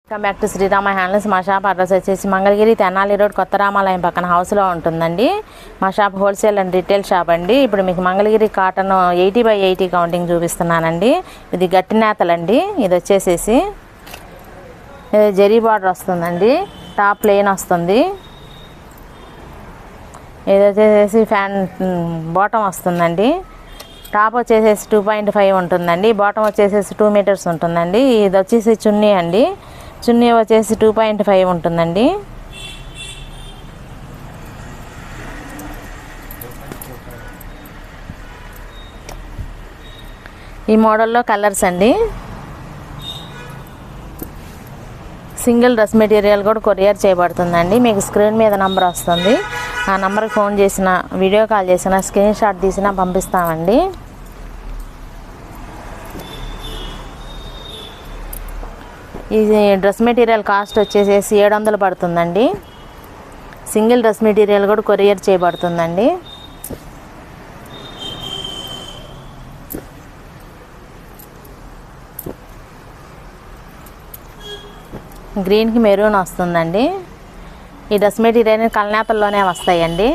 Welcome back to Srirama handlooms. మా shop address వచ్చేసి Mangalagiri Tenali road కొత్త రామాలయం పక్కన హౌస్లో ఉంటుందండి. మా shop wholesale and retail shop అండి. ఇప్పుడు మీకు మంగళగిరి కాటన్ 80/80 కౌంటింగ్ చూపిస్తున్నానండి. ఇది గట్టి నేతలండి. ఇది వచ్చేసేసి జరీ బార్డర్ వస్తుందండి. టాప్ ప్లెయిన్ వస్తుంది. ఇది వచ్చేసేసి ఫ్యాన్ బాటమ్ వస్తుందండి. టాప్ వచ్చేసేసి 2.5 ఉంటుందండి. బాటమ్ వచ్చేసేసి 2 మీటర్స్ ఉంటుందండి. ఇది వచ్చేసి చున్నీ అండి. చున్నీ వచ్చేసి 2.5 ఉంటుందండి. ఈ మోడల్లో కలర్స్ అండి. సింగిల్ డ్రెస్ మెటీరియల్ కూడా కొరియర్ చేయబడుతుందండి. మీకు స్క్రీన్ మీద నంబర్ వస్తుంది. ఆ నంబర్కి ఫోన్ చేసిన, వీడియో కాల్ చేసిన, స్క్రీన్ షాట్ తీసినా పంపిస్తామండి. ఇది డ్రెస్ మెటీరియల్ కాస్ట్ వచ్చేసేసి 700 పడుతుందండి. సింగిల్ డ్రెస్ మెటీరియల్ కూడా కొరియర్ చేయబడుతుందండి. గ్రీన్కి మెరూన్ వస్తుందండి. ఈ డ్రెస్ మెటీరియల్ కలనేతల్లోనే వస్తాయండి.